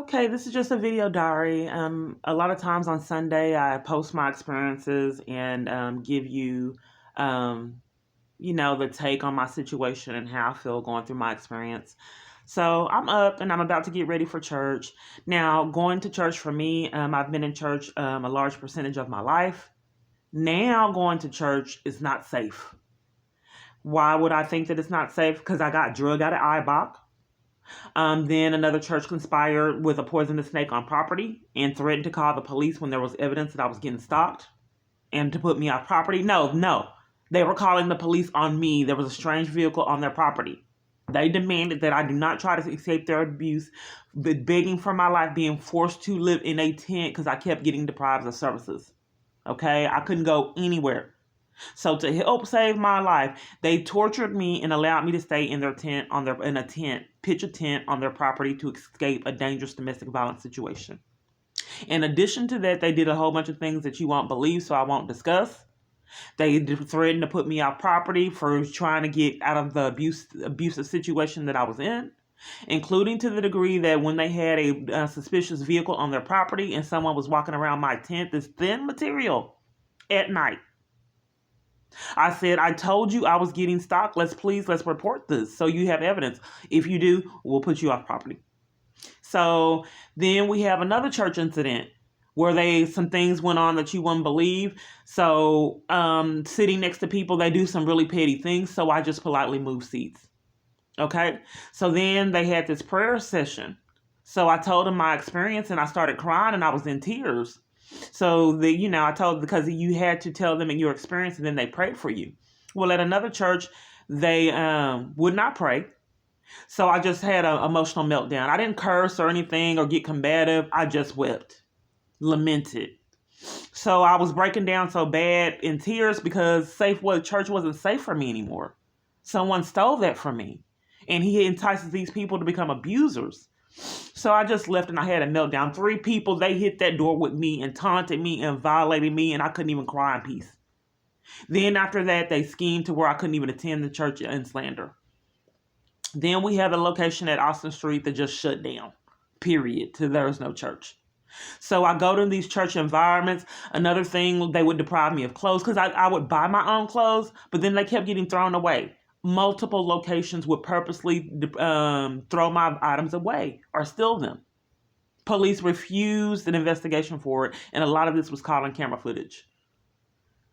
Okay, this is just a video diary. A lot of times on Sunday, I post my experiences and give you, um, the take on my situation and how I feel going through my experience. So I'm up and I'm about to get ready for church. Now, going to church for me, I've been in church a large percentage of my life. Now, going to church is not safe. Why would I think that it's not safe? Because I got drug out of IBOC. Then another church conspired with a poisonous snake on property and threatened to call the police when there was evidence that I was getting stalked and to put me off property. No. They were calling the police on me. There was a strange vehicle on their property. They demanded that I do not try to escape their abuse, begging for my life, being forced to live in a tent because I kept getting deprived of services. Okay? I couldn't go anywhere. So to help save my life, they tortured me and allowed me to stay in their tent pitch a tent on their property to escape a dangerous domestic violence situation. In addition to that, they did a whole bunch of things that you won't believe, so I won't discuss. They threatened to put me off property for trying to get out of the abusive situation that I was in, including to the degree that when they had a suspicious vehicle on their property and someone was walking around my tent, this thin material at night. I said, I told you I was getting stalked. Let's report this so you have evidence. If you do, we'll put you off property. So then we have another church incident where some things went on that you wouldn't believe. So sitting next to people, they do some really petty things. So I just politely moved seats. Okay. So then they had this prayer session. So I told them my experience and I started crying and I was in tears. So I told because you had to tell them in your experience and then they prayed for you. Well, at another church, they would not pray. So I just had an emotional meltdown. I didn't curse or anything or get combative. I just wept, lamented. So I was breaking down so bad in tears because church wasn't safe for me anymore. Someone stole that from me. And he entices these people to become abusers. So I just left and I had a meltdown. 3 people, they hit that door with me and taunted me and violated me and I couldn't even cry in peace. Then after that, they schemed to where I couldn't even attend the church in slander. Then we had a location at Austin Street that just shut down, period. There was no church. So I go to these church environments. Another thing, they would deprive me of clothes because I would buy my own clothes, but then they kept getting thrown away. Multiple locations would purposely throw my items away or steal them. Police refused an investigation for it, and a lot of this was caught on camera footage.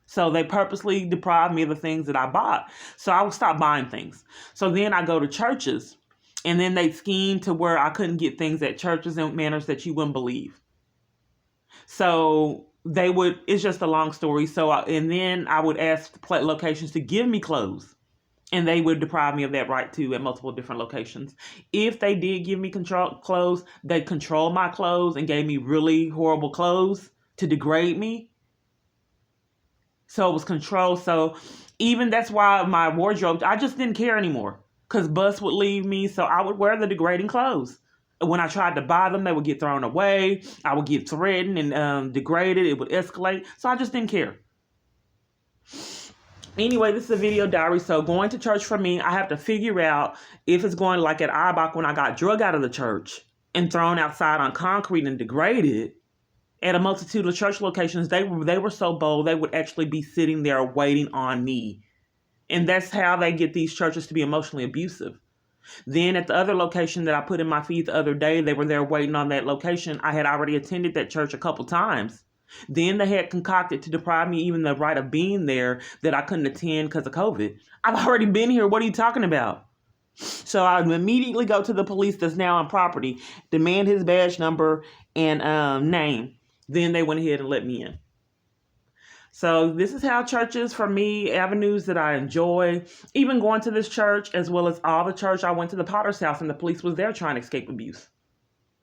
So they purposely deprived me of the things that I bought. So I would stop buying things. So then I go to churches, and then they schemed to where I couldn't get things at churches in manners that you wouldn't believe. So it's just a long story. And then I would ask locations to give me clothes. And they would deprive me of that right too at multiple different locations. If they did give me clothes, they controlled my clothes and gave me really horrible clothes to degrade me. So it was control. So even that's why my wardrobe, I just didn't care anymore because bus would leave me. So I would wear the degrading clothes. When I tried to buy them, they would get thrown away. I would get threatened and degraded. It would escalate. So I just didn't care. Anyway, this is a video diary. So going to church for me, I have to figure out if it's going like at IBOC when I got drug out of the church and thrown outside on concrete and degraded. At a multitude of church locations, they were so bold, they would actually be sitting there waiting on me. And that's how they get these churches to be emotionally abusive. Then at the other location that I put in my feed the other day, they were there waiting on that location. I had already attended that church a couple times. Then they had concocted to deprive me even the right of being there that I couldn't attend because of COVID. I've already been here. What are you talking about? So I immediately go to the police that's now on property, demand his badge number and name. Then they went ahead and let me in. So this is how church is for me, avenues that I enjoy. Even going to this church as well as all the church, I went to the Potter's house and the police was there trying to escape abuse.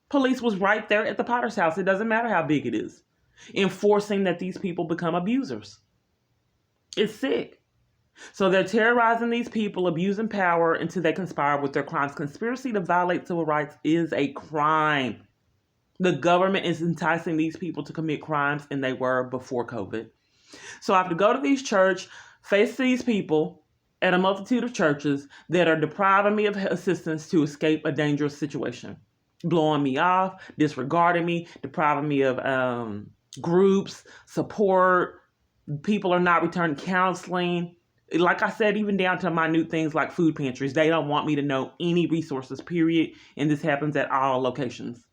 Police was right there at the Potter's house. It doesn't matter how big it is. Enforcing that these people become abusers. It's sick. So they're terrorizing these people, abusing power until they conspire with their crimes. Conspiracy to violate civil rights is a crime. The government is enticing these people to commit crimes, and they were before COVID. So I have to go to these church, face these people at a multitude of churches that are depriving me of assistance to escape a dangerous situation. blowing me off, disregarding me, depriving me of groups, support. People are not returning counseling. Like I said, even down to minute things like food pantries. They don't want me to know any resources, period. And this happens at all locations.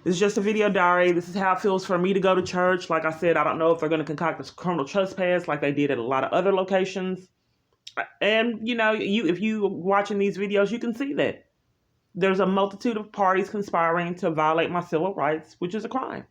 This is just a video diary. This is how it feels for me to go to church. Like I said, I don't know if they're going to concoct this criminal trespass like they did at a lot of other locations. And, if you watching these videos, you can see that there's a multitude of parties conspiring to violate my civil rights, which is a crime.